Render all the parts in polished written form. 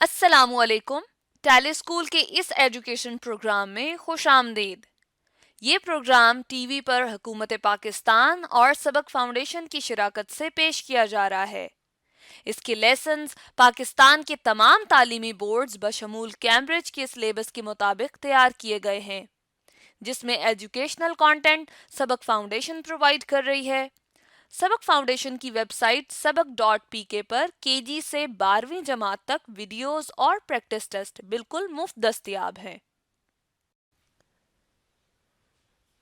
अस्सलामुअलैकुम। Tally school के इस एजुकेशन प्रोग्राम में खुश आमदीद। ये प्रोग्राम टीवी पर हुकूमत पाकिस्तान और सबक फाउंडेशन की शिराकत से पेश किया जा रहा है। इसके लेसन्स पाकिस्तान के तमाम तालीमी बोर्ड्स बशमूल कैम्ब्रिज के सिलेबस के मुताबिक तैयार किए गए हैं, जिसमें एजुकेशनल कंटेंट सबक फाउंडेशन प्रोवाइड कर रही है। सबक फाउंडेशन की वेबसाइट सबक.pk पर केजी से 12वीं जमात तक वीडियोस और प्रैक्टिस टेस्ट बिल्कुल मुफ्त दस्तयाब हैं।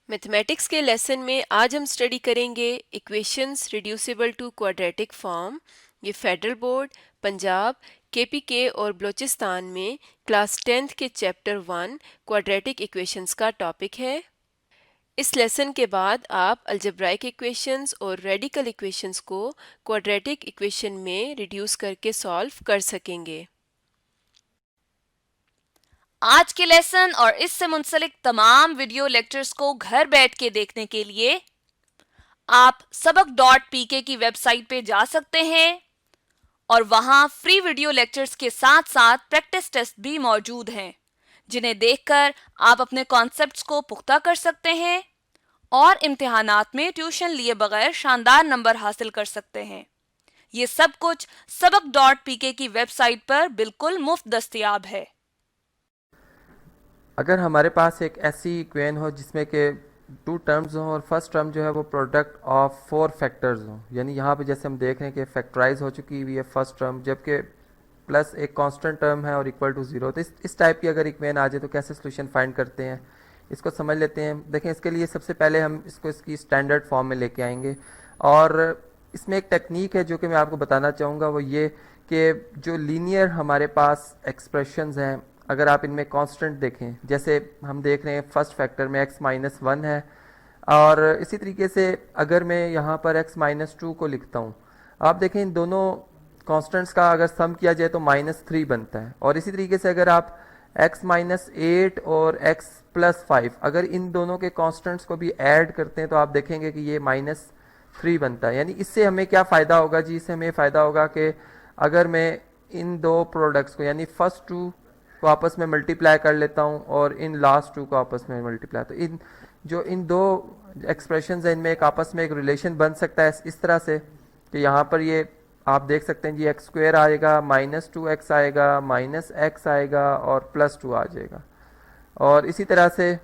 मैथमेटिक्स के लेसन में आज हम स्टडी करेंगे equations reducible to quadratic form. ये फेडरल बोर्ड, पंजाब, केपीके और बलूचिस्तान में क्लास 10th के चैप्टर 1 क्वाड्रेटिक इक्वेशंस का टॉपिक है। इस लेसन के बाद आप अलजेब्राइक इक्वेशंस और रेडिकल इक्वेशंस को क्वाड्रेटिक इक्वेशन में रिड्यूस करके सॉल्व कर सकेंगे। आज के लेसन और इससे मुंसलिक तमाम वीडियो लेक्चर्स को घर बैठ के देखने के लिए आप सबक.pk की वेबसाइट पे जा सकते हैं और वहां फ्री वीडियो लेक्चर्स के साथ साथ प्रैक्टिस टेस्ट भी मौजूद हैं, जिन्हें देखकर आप अपने कॉन्सेप्ट्स को पुख्ता कर सकते हैं और इम्तिहानात में ट्यूशन लिए बगैर शानदार नंबर हासिल कर सकते हैं। ये सब कुछ सबक.pk की वेबसाइट पर बिल्कुल मुफ्त दस्तयाब है। अगर हमारे पास एक ऐसी इक्वेशन हो जिसमें के टू टर्म्स हों और फर्स्ट टर्म जो है वो प्रोडक्ट ऑफ 4 फैक्टर्स हों, यानी यहाँ पे जैसे हम देख रहे हैं कि फैक्टराइज हो चुकी हुई है फर्स्ट टर्म, जबकि प्लस एक कांस्टेंट टर्म है और इक्वल टू 0, तो इस टाइप की अगर इक्वेशन आ जाए तो कैसे सोल्यूशन फाइंड करते हैं, इसको समझ लेते हैं। देखें, इसके लिए सबसे पहले हम इसको इसकी स्टैंडर्ड फॉर्म में लेके आएंगे और इसमें एक टेक्निक है जो कि मैं आपको बताना चाहूँगा, वो ये कि जो लीनियर हमारे पास एक्सप्रेशंस हैं, अगर आप इनमें कांस्टेंट देखें, जैसे हम देख रहे हैं फर्स्ट फैक्टर में x-1 है, और इसी तरीके से अगर मैं यहाँ पर x-2 को लिखता हूँ, आप देखें इन दोनों कांस्टेंट्स का अगर सम किया जाए तो -3 बनता है। और इसी तरीके से अगर आप x-8 और x+5 अगर इन दोनों के कांस्टेंट्स को भी ऐड करते हैं तो आप देखेंगे कि ये -3 बनता है। यानी इससे हमें क्या फ़ायदा होगा जी? इससे हमें फ़ायदा होगा कि अगर मैं इन दो प्रोडक्ट्स को यानी फर्स्ट टू को आपस में मल्टीप्लाई कर लेता हूँ और इन लास्ट टू को आपस में मल्टीप्लाई, तो इन दो एक्सप्रेशंस हैं इनमें एक आपस में एक रिलेशन बन सकता है इस तरह से कि यहाँ पर ये आप देख सकते हैं जी x² आएगा, -2x आएगा, -x आएगा और +2 आ जाएगा। और इसी तरह से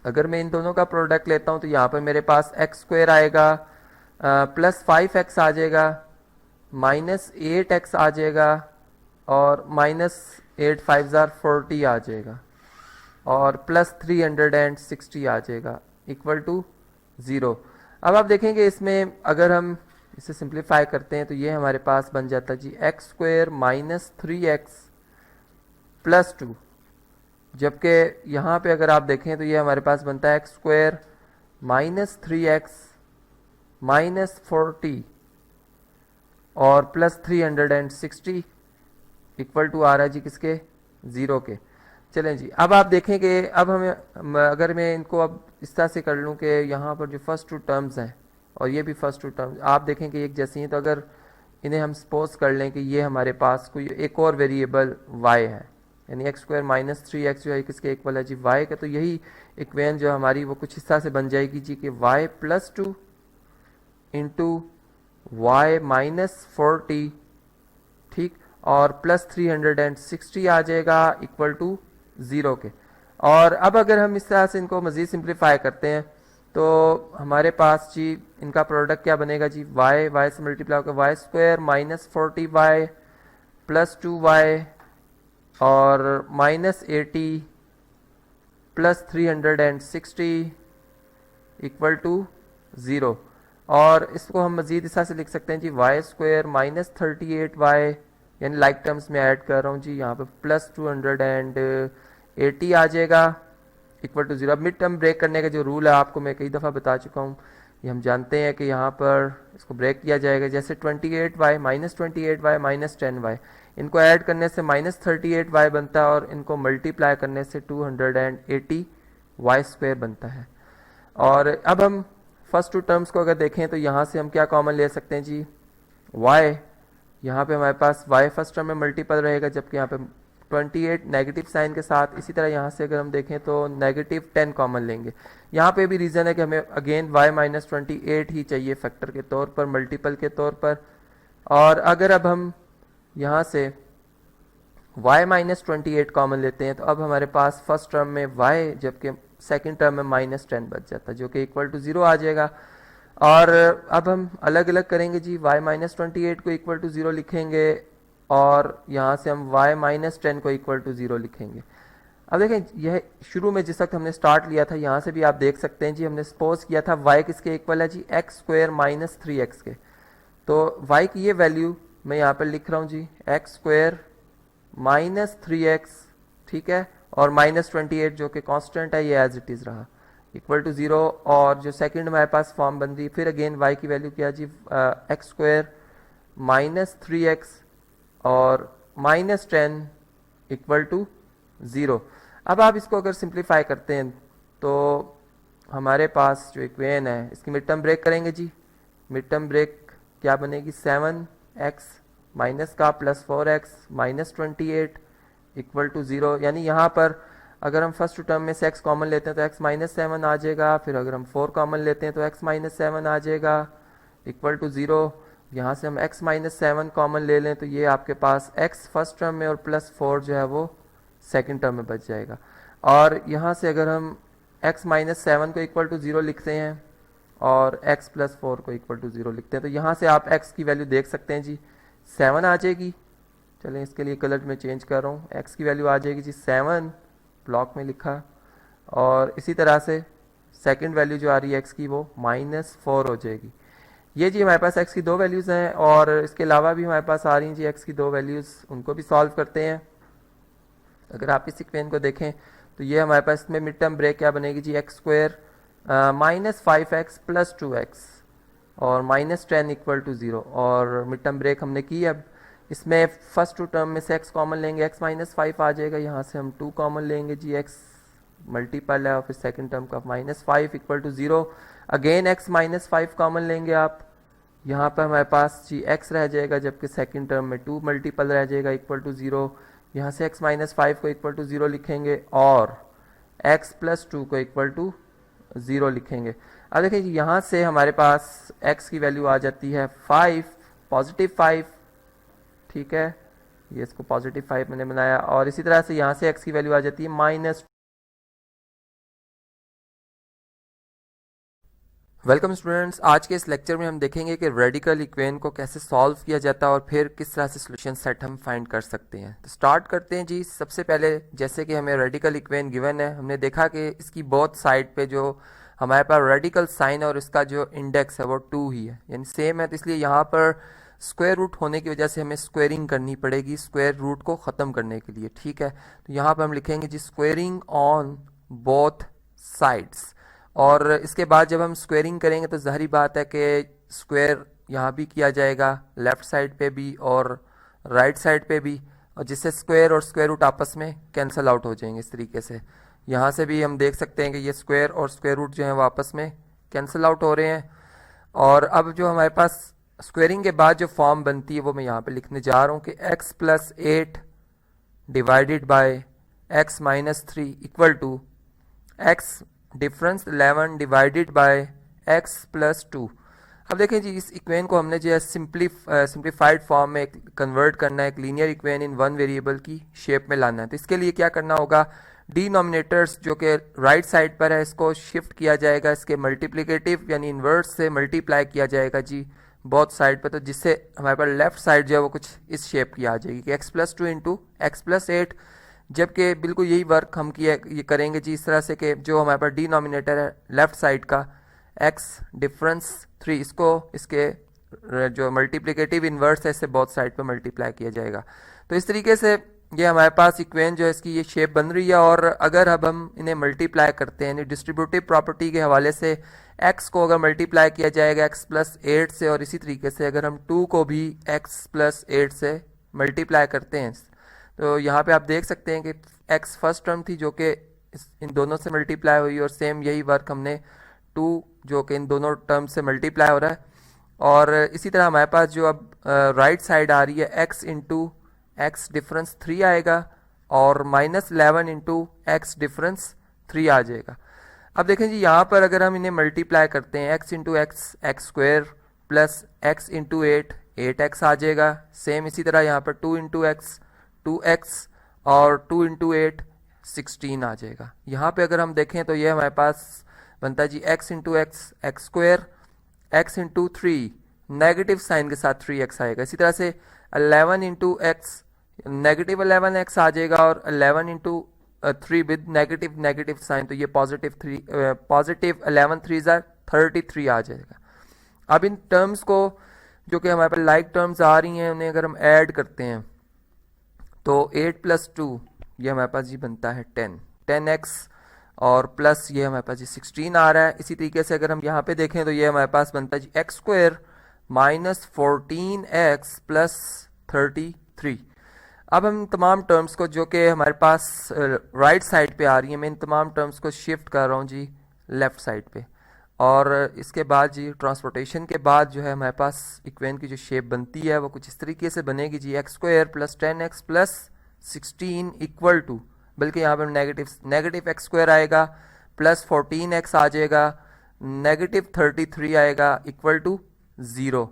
अगर मैं इन दोनों का प्रोडक्ट लेता हूँ तो यहाँ पर मेरे पास x² आएगा, +5x आ जाएगा, -8x आ जाएगा और -8 5 40 आ जाएगा और +360 आ जाएगा इक्वल टू 0। अब आप देखेंगे इसमें अगर हम इसे सिंप्लीफाई करते हैं तो ये हमारे पास बन जाता है जी x² -3x +2, जबकि यहाँ पे अगर आप देखें तो ये हमारे पास बनता है x² -3x -40 और +360 इक्वल टू आ रहा है जी किसके? 0 के। चलें जी, अब आप देखें कि अब हमें अगर मैं इनको अब इस तरह से कर लूँ कि यहाँ पर जो फर्स्ट टू टर्म्स हैं और ये भी फर्स्ट टू टर्म्स आप देखें कि एक जैसी हैं, तो अगर इन्हें हम सपोज कर लें कि ये हमारे पास कोई एक और वेरिएबल y है, यानी x² -3x जो है किसके इक्वल है जी? y का। तो यही इक्वेशन जो हमारी वो कुछ इस तरह से बन जाएगी जी कि y +2 इंटू y -40, ठीक, और +360 आ जाएगा इक्वल टू 0 के। और अब अगर हम इस तरह से इनको मज़ीद सिंप्लीफाई करते हैं तो हमारे पास जी इनका प्रोडक्ट क्या बनेगा जी? y से मल्टीप्लाई होकर y² -40y +2y और -80 +360 इक्वल टू 0। और इसको हम मज़ीद इस तरह से लिख सकते हैं जी y² -38y, यानी लाइक टर्म्स में ऐड कर रहा हूँ जी, यहाँ पे +280 आ जाएगा इक्वल टू 0। अब मिड टर्म ब्रेक करने का जो रूल है आपको मैं कई दफ़ा बता चुका हूँ, ये हम जानते हैं कि यहाँ पर इसको ब्रेक किया जाएगा। जैसे 28y -28y -10y, इनको ऐड करने से -38y बनता है और इनको मल्टीप्लाई करने से 280y² बनता है। और अब हम फर्स्ट टू टर्म्स को अगर देखें तो यहाँ से हम क्या कॉमन ले सकते हैं जी? y यहाँ पे हमारे पास y फर्स्ट टर्म में मल्टीपल रहेगा, जबकि यहाँ पे 28 नेगेटिव साइन के साथ। इसी तरह यहाँ से अगर हम देखें तो नेगेटिव 10 कॉमन लेंगे। यहाँ पे भी रीज़न है कि हमें अगेन y माइनस 28 ही चाहिए फैक्टर के तौर पर, मल्टीपल के तौर पर। और अगर अब हम यहाँ से y माइनस 28 कॉमन लेते हैं तो अब हमारे पास फर्स्ट टर्म में y, जबकि सेकंड टर्म में माइनस 10 बच जाता है, जो कि इक्वल टू 0 आ जाएगा। और अब हम अलग अलग करेंगे जी, y माइनस 28 को इक्वल टू 0 लिखेंगे और यहाँ से हम y माइनस 10 को इक्वल टू 0 लिखेंगे। अब देखें, यह शुरू में जिस वक्त हमने स्टार्ट लिया था, यहाँ से भी आप देख सकते हैं जी, हमने सपोज किया था y किसके इक्वल है जी, एक्स स्क्वायर माइनस 3x के। तो y की ये वैल्यू मैं यहाँ पर लिख रहा हूँ जी, एक्स स्क्वायर माइनस 3x, ठीक है, और माइनस 28 जो कि कांस्टेंट है, ये एज इट इज़ रहा, इक्वल टू 0। और जो सेकंड हमारे पास फॉर्म बन रही, फिर अगेन y की वैल्यू क्या जी, एक्स स्क्वायर माइनस 3x और माइनस 10 इक्वल टू 0। अब आप इसको अगर सिंप्लीफाई करते हैं तो हमारे पास जो इक्वेशन है, इसकी मिड टर्म ब्रेक करेंगे जी। मिड टर्म ब्रेक क्या बनेगी, 7x माइनस का plus 4x minus 28 equal to 0। यानी यहाँ पर अगर हम फर्स्ट टर्म में से x कॉमन लेते हैं तो x माइनस 7 आ जाएगा, फिर अगर हम 4 कॉमन लेते हैं तो x माइनस 7 आ जाएगा इक्वल टू 0। यहाँ से हम x माइनस 7 कॉमन ले लें तो ये आपके पास x फर्स्ट टर्म में और प्लस 4 जो है वो सेकंड टर्म में बच जाएगा। और यहाँ से अगर हम x माइनस 7 को इक्वल टू 0 लिखते हैं और x प्लस 4 को इक्वल टू 0 लिखते हैं तो यहाँ से आप x की वैल्यू देख सकते हैं जी, 7 आ जाएगी। चलें, इसके लिए कलर में चेंज कर रहा हूँ, x की वैल्यू आ जाएगी जी 7, ब्लॉक में लिखा। और इसी तरह से सेकंड वैल्यू जो आ रही है x की, वो माइनस 4 हो जाएगी। ये जी हमारे पास x की दो वैल्यूज़ हैं, और इसके अलावा भी हमारे पास आ रही हैं जी x की दो वैल्यूज़, उनको भी सॉल्व करते हैं। अगर आप इस इक्वेशन को देखें तो ये हमारे पास इसमें मिड टर्म ब्रेक क्या बनेगी जी, x square minus 5x plus 2x और माइनस 10 इक्वल टू 0। और मिड टर्म ब्रेक हमने की। अब इसमें फर्स्ट टू टर्म में से x कॉमन लेंगे, x माइनस 5 आ जाएगा, यहाँ से हम 2 कॉमन लेंगे जी, x मल्टीपल है और फिर सेकंड टर्म का minus 5 equal to 0। Again x minus 5 common लेंगे आप, यहाँ पर हमारे पास जी x रह जाएगा, जबकि सेकंड टर्म में 2 मल्टीपल रह जाएगा इक्वल टू 0। यहाँ से x माइनस 5 को इक्वल टू 0 लिखेंगे और x प्लस 2 को इक्वल टू 0 लिखेंगे। अब देखिए यहाँ से हमारे पास x की वैल्यू आ जाती है 5, पॉजिटिव 5, ठीक है, ये इसको पॉजिटिव 5 मैंने बनाया। और इसी तरह से यहाँ से x की वैल्यू आ जाती है माइनस। वेलकम स्टूडेंट्स, आज के इस लेक्चर में हम देखेंगे कि रेडिकल इक्वेशन को कैसे सॉल्व किया जाता है और फिर किस तरह से सॉल्यूशन सेट हम फाइंड कर सकते हैं। तो स्टार्ट करते हैं जी। सबसे पहले जैसे कि हमें रेडिकल इक्वेशन गिवन है, हमने देखा कि इसकी बोथ साइड पे जो हमारे पास रेडिकल साइन और इसका जो इंडेक्स है वो 2 ही है, यानी सेम है। तो इसलिए यहाँ पर स्क्वायर रूट होने की वजह से हमें स्क्वेयरिंग करनी पड़ेगी स्क्वायर रूट को ख़त्म करने के लिए, ठीक है। तो यहाँ पर हम लिखेंगे जी स्क्वेयरिंग ऑन बोथ साइड्स। और इसके बाद जब हम स्क्वेयरिंग करेंगे तो ज़ाहिर बात है कि स्क्वायर यहाँ भी किया जाएगा, लेफ़्ट साइड पे भी और राइट साइड पे भी, और जिससे स्क्वायर और स्क्वायर रूट आपस में कैंसिल आउट हो जाएंगे। इस तरीके से यहाँ से भी हम देख सकते हैं कि ये स्क्वायर और स्क्वायर रूट जो है वो आपस में कैंसिल आउट हो रहे हैं। और अब जो हमारे पास स्क्वेयरिंग के बाद जो फॉर्म बनती है वो मैं यहाँ पे लिखने जा रहा हूँ कि x plus 8 divided by x minus 3 equal to x difference 11 divided by x plus 2। अब देखें जी, इस इक्वेशन को हमने जो है सिंप्लीफाइड फॉर्म में कन्वर्ट करना है, एक linear equation in one variable की शेप में लाना है। तो इसके लिए क्या करना होगा, डिनोमिनेटर्स जो कि राइट साइड पर है इसको शिफ्ट किया जाएगा, इसके मल्टीप्लिकेटिव यानी इन्वर्स से मल्टीप्लाई किया जाएगा जी बोथ साइड पर, तो जिससे हमारे पास लेफ्ट साइड जो है वो कुछ इस शेप की आ जाएगी कि x plus 2 into x plus 8। जबकि बिल्कुल यही वर्क हम किया ये करेंगे जी इस तरह से कि जो हमारे पास डिनोमिनेटर है लेफ्ट साइड का x डिफरेंस 3, इसको इसके जो मल्टीप्लिकेटिव इन्वर्स है इससे बोथ साइड पर मल्टीप्लाई किया जाएगा। तो इस तरीके से ये हमारे पास इक्वेशन जो है इसकी ये शेप बन रही है। और अगर अब हम इन्हें मल्टीप्लाई करते हैं डिस्ट्रीब्यूटिव प्रॉपर्टी के हवाले से, x को अगर मल्टीप्लाई किया जाएगा x प्लस 8 से, और इसी तरीके से अगर हम 2 को भी x प्लस 8 से मल्टीप्लाई करते हैं तो यहाँ पे आप देख सकते हैं कि x फर्स्ट टर्म थी जो कि इन दोनों से मल्टीप्लाई हुई, और सेम यही वर्क हमने 2 जो कि इन दोनों टर्म से मल्टीप्लाई हो रहा है। और इसी तरह हमारे पास जो अब राइट साइड आ रही है x इंटू एक्स डिफरेंस 3 आएगा और -11 इंटू एक्स डिफरेंस 3 आ जाएगा। अब देखें जी यहाँ पर अगर हम इन्हें मल्टीप्लाई करते हैं x into x x square plus x into 8 आ जाएगा। सेम इसी तरह यहाँ पर 2 इंटू एक्स 2x और 2 इंटू 16 आ जाएगा। यहाँ पे अगर हम देखें तो ये हमारे पास बनता है जी x into x x square x into 3 negative sign के साथ 3x आएगा। इसी तरह से 11 इंटू एक्स नेगेटिव 11x आ जाएगा और 11 इंटू 3 विद नेगेटिव साइन, तो ये पॉजिटिव 11 3 33 आ जाएगा। अब इन टर्म्स को जो कि हमारे पास लाइक टर्म्स आ रही हैं उन्हें अगर हम ऐड करते हैं तो 8 प्लस 2 ये हमारे पास जी बनता है 10x और प्लस ये हमारे पास जी 16 आ रहा है। इसी तरीके से अगर हम यहाँ पे देखें तो ये हमारे पास बनता है जी x square minus 14x plus 33। अब हम तमाम टर्म्स को जो कि हमारे पास राइट साइड पे आ रही है, मैं इन तमाम टर्म्स को शिफ्ट कर रहा हूँ जी लेफ्ट साइड पे। और इसके बाद जी ट्रांसपोर्टेशन के बाद जो है हमारे पास इक्वेशन की जो शेप बनती है वो कुछ इस तरीके से बनेगी जी x square plus 10x plus 16 equal to, बल्कि यहाँ पर नेगेटिव एक्स स्क्वायर आएगा प्लस 14x आ जाएगा, नेगेटिव 33 आएगा इक्वल टू 0।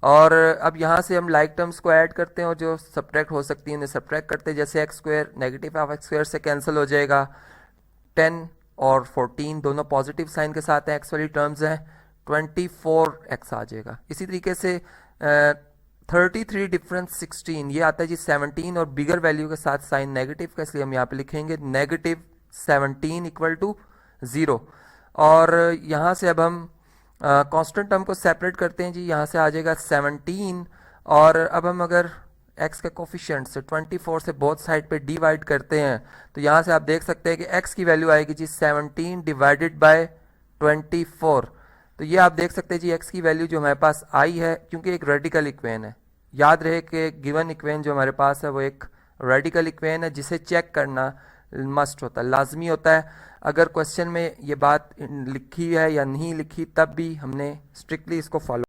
और अब यहाँ से हम लाइक टर्म्स को ऐड करते हैं और जो सब्ट्रैक्ट हो सकती है उन्हें सब्ट्रैक्ट करते हैं। जैसे x square negative of x square से कैंसिल हो जाएगा, 10 और 14 दोनों पॉजिटिव साइन के साथ हैं, एक्स वाली टर्म्स हैं, 24x आ जाएगा। इसी तरीके से 33 डिफरेंस 16 ये आता है जी 17 और बिगर वैल्यू के साथ साइन नेगेटिव का, इसलिए हम यहाँ पे लिखेंगे नेगेटिव 17 इक्वल टू 0। और यहाँ से अब हम कांस्टेंट टर्म को सेपरेट करते हैं जी, यहाँ से आ जाएगा 17 और अब हम अगर x के कोफिशिएंट से 24 से बोथ साइड पे डिवाइड करते हैं तो यहाँ से आप देख सकते हैं कि x की वैल्यू आएगी जी 17 डिवाइडेड बाय 24। तो ये आप देख सकते हैं जी x की वैल्यू जो हमारे पास आई है, क्योंकि एक रेडिकल इक्वेशन है। याद रहे कि गिवन इक्वेशन जो हमारे पास है वो एक रेडिकल इक्वेशन है जिसे चेक करना मस्ट होता है, लाजमी होता है। अगर क्वेश्चन में ये बात लिखी है या नहीं लिखी तब भी हमने स्ट्रिक्टली इसको follow.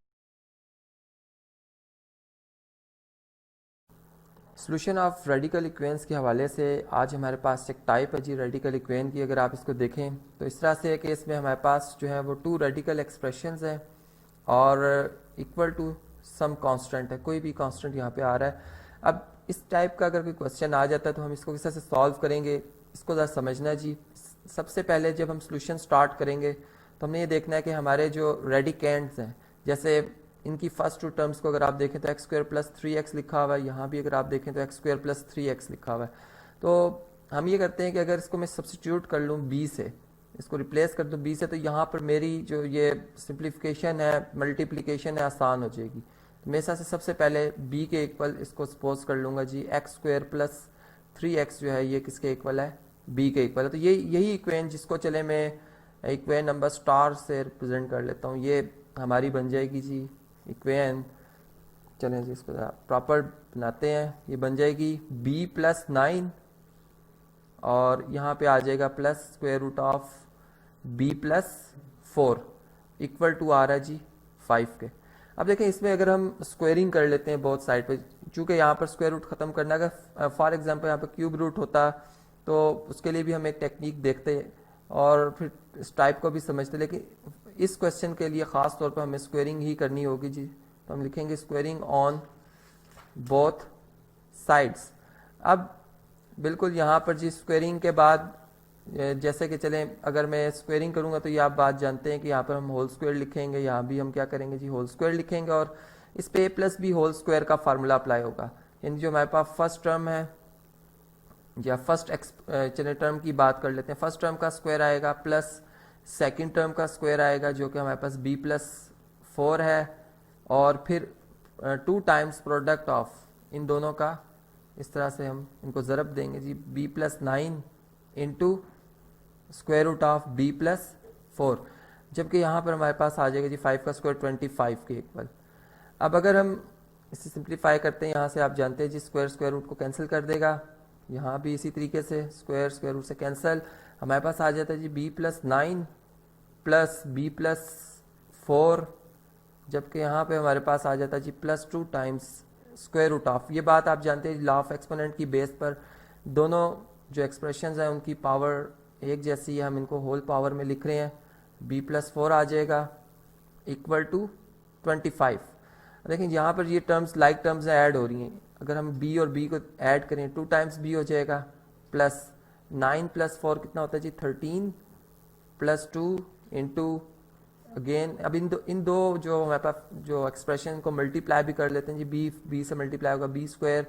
Solution of radical equations के हवाले से आज हमारे पास एक टाइप है जी रेडिकल इक्वेशन की। अगर आप इसको देखें तो इस तरह से है कि इसमें हमारे पास जो है वो 2 रेडिकल एक्सप्रेशंस हैं और इक्वल टू सम कांस्टेंट है, कोई भी कांस्टेंट यहाँ पे आ रहा है। अब इस टाइप का अगर कोई क्वेश्चन आ जाता है तो हम इसको किस तरह से सॉल्व करेंगे, इसको ज़रा समझना है जी। सबसे पहले जब हम सोल्यूशन स्टार्ट करेंगे तो हमने ये देखना है कि हमारे जो रेडिकेंड्स हैं, जैसे इनकी फर्स्ट 2 टर्म्स को अगर आप देखें तो एक्स स्क्वायर प्लस 3x लिखा हुआ है, यहाँ भी अगर आप देखें तो एक्स स्क्वायर प्लस 3x लिखा हुआ है। तो हम ये करते हैं कि अगर इसको मैं सब्सटीट्यूट कर लूँ b से, इसको रिप्लेस कर दूँ b से, तो यहाँ पर मेरी जो ये सिंप्लीफिकेशन है, मल्टीप्लिकेशन है, आसान हो जाएगी। तो मेरे हिसाब से सबसे पहले b के इक्वल इसको सपोज कर लूँगा जी, एक्स स्क्वायर प्लस 3x जो है ये किसके इक्वल है, b के इक्वल है। तो ये यही इक्वेशन जिसको चले मैं इक्वेशन नंबर स्टार से रिप्रेजेंट कर लेता हूँ, ये हमारी बन जाएगी जी इक्वेशन। चलें जी इसको प्रॉपर बनाते हैं। ये बन जाएगी b प्लस 9 और यहाँ पे आ जाएगा plus square root of b plus 4 equal to आ रहा है जी 5 के। अब देखें इसमें अगर हम स्क्वायरिंग कर लेते हैं बहुत साइड पे, चूँकि यहाँ पर स्क्वायर रूट ख़त्म करना, अगर फॉर एग्जांपल यहाँ पर क्यूब रूट होता तो उसके लिए भी हम एक टेक्निक देखते और फिर इस टाइप को भी समझते, लेकिन इस क्वेश्चन के लिए ख़ास तौर पर हमें स्क्वायरिंग ही करनी होगी जी। तो हम लिखेंगे स्क्वायरिंग ऑन बोथ साइड्स। अब बिल्कुल यहाँ पर जी स्क्वायरिंग के बाद जैसे कि चलें अगर मैं स्क्वायरिंग करूँगा तो ये आप बात जानते हैं कि यहाँ पर हम होल स्क्वायर लिखेंगे, यहाँ भी हम क्या करेंगे जी होल स्क्वायर लिखेंगे और इस पे a plus b whole square का फार्मूला अप्लाई होगा। यानी जो हमारे पास फर्स्ट टर्म है या फर्स्ट चलिए टर्म की बात कर लेते हैं, फर्स्ट टर्म का स्क्वायर आएगा प्लस सेकंड टर्म का स्क्वायर आएगा जो कि हमारे पास b प्लस 4 है और फिर 2 टाइम्स प्रोडक्ट ऑफ इन दोनों का, इस तरह से हम इनको ज़रब देंगे जी, b plus 9 into square root of b plus 4, जबकि यहाँ पर हमारे पास आ जाएगा जी 5 का स्क्वायर 25 के इक्वल। अब अगर हम इसे सिंप्लीफाई करते हैं, यहाँ से आप जानते हैं जी स्क्वायर रूट को कैंसिल कर देगा, यहाँ भी इसी तरीके से स्क्वायर रूट से कैंसिल, हमारे पास आ जाता है जी b plus 9 plus b plus 4 जबकि यहाँ पे हमारे पास आ जाता जी +2 टाइम्स स्क्वायर रूट ऑफ। ये बात आप जानते हैं लॉ ऑफ एक्सपोनेंट की बेस पर दोनों जो एक्सप्रेशंस हैं उनकी पावर एक जैसी है, हम इनको होल पावर में लिख रहे हैं। b+4 आ जाएगा इक्वल टू 25। लेकिन यहाँ पर ये टर्म्स लाइक टर्म्स ऐड हो रही हैं, अगर हम b और b को ऐड करें 2 टाइम्स b हो जाएगा प्लस 9 + 4 कितना होता है जी 13 + 2 इंटू अगेन। अब इन दो जो हमारे पास जो एक्सप्रेशन को मल्टीप्लाई भी कर लेते हैं जी, b से मल्टीप्लाई होगा b²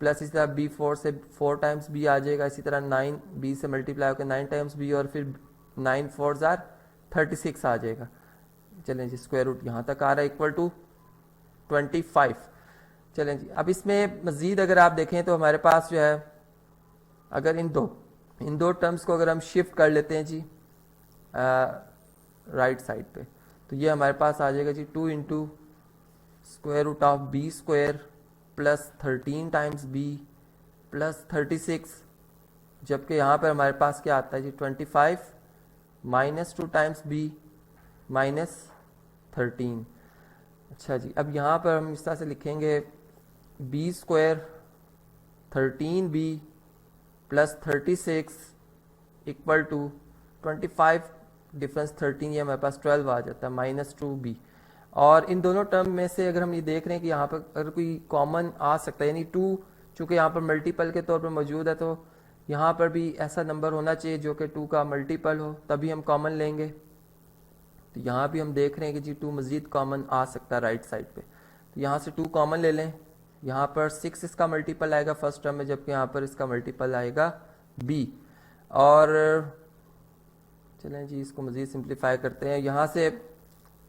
प्लस इसी तरह b4 से 4 टाइम्स b आ जाएगा, इसी तरह 9 b से मल्टीप्लाई होकर 9 टाइम्स b और फिर 9 4s आर 36 आ जाएगा। चलें जी स्क्वायर रूट यहाँ तक आ रहा है इक्वल टू 25। चलें जी अब इसमें मज़ीद अगर आप देखें तो हमारे पास जो है अगर इन दो टर्म्स को अगर हम शिफ्ट कर लेते हैं जी राइट साइड पे, तो ये हमारे पास आ जाएगा जी 2 into square root of b² plus 13 times b plus 36, जबकि यहाँ पर हमारे पास क्या आता है जी 25 माइनस 2 टाइम्स b माइनस 13। अच्छा जी अब यहाँ पर हम इस तरह से लिखेंगे b² 13b plus 36 equal to 25 difference 13, ये हमारे पास 12 आ जाता है -2b। और इन दोनों टर्म में से अगर हम ये देख रहे हैं कि यहाँ पर अगर कोई कॉमन आ सकता है, यानी 2 चूँकि यहाँ पर मल्टीपल के तौर पर मौजूद है, तो यहाँ पर भी ऐसा नंबर होना चाहिए जो कि 2 का मल्टीपल हो, तभी हम कॉमन लेंगे। तो यहाँ भी हम देख रहे हैं कि जी 2 मज़ीद कॉमन आ सकता है राइट साइड पे, तो यहाँ से 2 कॉमन ले लें। यहाँ पर 6 इसका मल्टीपल आएगा फर्स्ट टर्म में, जबकि यहाँ पर इसका मल्टीपल आएगा b। और चलें जी इसको मज़ीद सिंप्लीफाई करते हैं, यहाँ से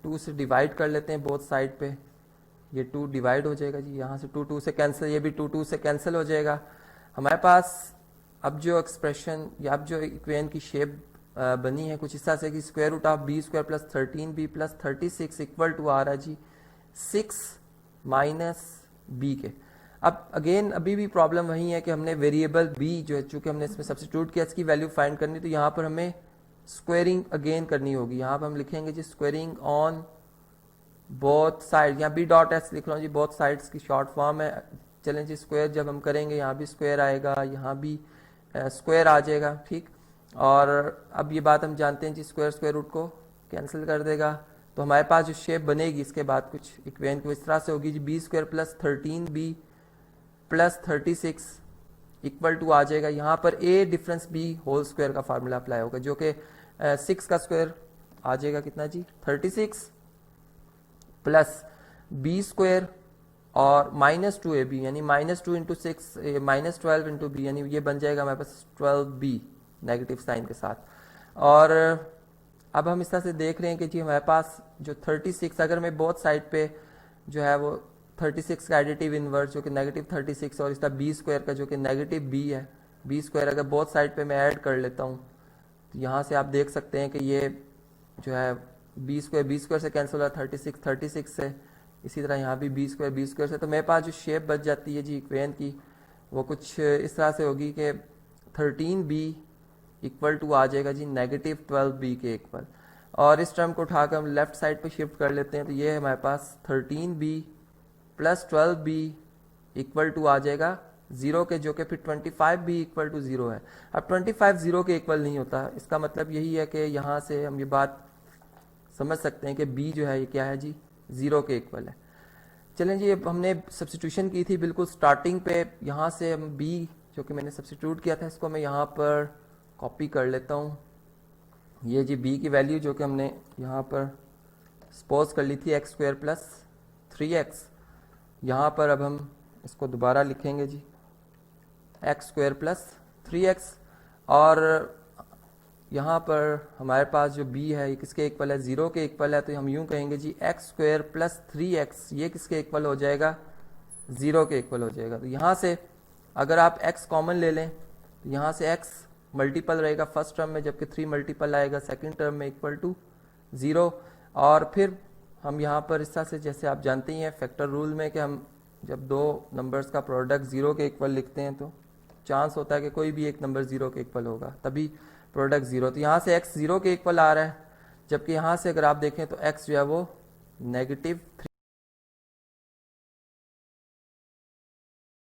2 से डिवाइड कर लेते हैं बोथ साइड पे, ये 2 डिवाइड हो जाएगा जी, यहाँ से 2 से कैंसिल, ये भी 2 से कैंसिल हो जाएगा। हमारे पास अब जो एक्सप्रेशन या अब जो इक्वेशन की शेप बनी है कुछ इस तरह से कि square root of b² plus 13b plus 36 equal to आ रहा है जी 6 माइनस b के। अब अगेन अभी भी प्रॉब्लम वही है कि हमने वेरिएबल b जो है चूंकि हमने इसमें सब्स्टिट्यूट किया, इसकी वैल्यू फाइंड करनी, तो यहाँ पर हमें स्क्वेयरिंग अगेन करनी होगी। यहाँ पर हम लिखेंगे जी स्क्वेयरिंग ऑन बोथ साइड, यहाँ b.s लिख रहा हूँ जी, बोथ साइड्स की शॉर्ट फॉर्म है। चलें जी स्क्वायर जब हम करेंगे यहाँ भी स्क्वायर आएगा, यहाँ भी स्क्वायर आ जाएगा, ठीक। और अब ये बात हम जानते हैं जी स्क्वायर रूट को कैंसिल कर देगा, तो हमारे पास जो शेप बनेगी इसके बाद कुछ इक्वेशन को इस तरह से होगी जी b² plus 13b plus 36 equal to आ जाएगा, यहाँ पर a difference b whole square का फार्मूला अप्लाई होगा, जो कि 6 का स्क्वायर आ जाएगा कितना जी 36 प्लस b² और -2ab यानी -2 इंटू 6 -12 इंटू b, यानी ये बन जाएगा हमारे पास 12b नेगेटिव साइन के साथ। और अब हम इस तरह से देख रहे हैं कि जी हमारे पास जो 36 अगर मैं बोथ साइड पे जो है वो 36 का एडिटिव इनवर्स जो कि -36 और इस तरह b² का जो कि नेगेटिव b है, b² अगर बोथ साइड पे मैं ऐड कर लेता हूँ तो यहाँ से आप देख सकते हैं कि ये जो है b² से कैंसिल हो रहा है 36 से, इसी तरह यहाँ भी b² से, तो मेरे पास जो शेप बच जाती है जी इक्वेशन की वो कुछ इस तरह से होगी कि 13b इक्वल टू आ जाएगा जी -12b के इक्वल। और इस टर्म को उठाकर हम लेफ्ट साइड पे शिफ्ट कर लेते हैं, तो ये है हमारे पास 13b plus 12b equal to आ जाएगा 0 के, जो कि फिर 25b इक्वल टू 0 है। अब 25 0 के इक्वल नहीं होता, इसका मतलब यही है कि यहाँ से हम ये बात समझ सकते हैं कि b जो है ये क्या है जी 0 के इक्वल है। चलें जी अब हमने सब्स्टिट्यूशन की थी बिल्कुल स्टार्टिंग पे, यहाँ से हम b जो कि मैंने सब्स्टिट्यूट किया था इसको मैं यहाँ पर कॉपी कर लेता हूँ। ये जी b की वैल्यू जो कि हमने यहाँ पर सपोज कर ली थी x² प्लस 3x, यहाँ पर अब हम इसको दोबारा लिखेंगे जी x² प्लस 3x, और यहाँ पर हमारे पास जो b है ये किसके इक्वल है 0 के इक्वल है, तो हम यूँ कहेंगे जी x² प्लस 3x ये किसके इक्वल हो जाएगा 0 के इक्वल हो जाएगा। तो यहाँ से अगर आप x कॉमन ले लें तो यहाँ से x मल्टीपल रहेगा फर्स्ट टर्म में, जबकि 3 मल्टीपल आएगा सेकंड टर्म में इक्वल टू 0। और फिर हम यहाँ पर इस तरह से जैसे आप जानते ही हैं फैक्टर रूल में कि हम जब दो नंबर्स का प्रोडक्ट 0 के इक्वल लिखते हैं तो चांस होता है कि कोई भी एक नंबर 0 के इक्वल होगा, तभी प्रोडक्ट 0। तो यहाँ से x 0 के इक्वल आ रहा है, जबकि यहाँ से अगर आप देखें तो x जो है वो नेगेटिव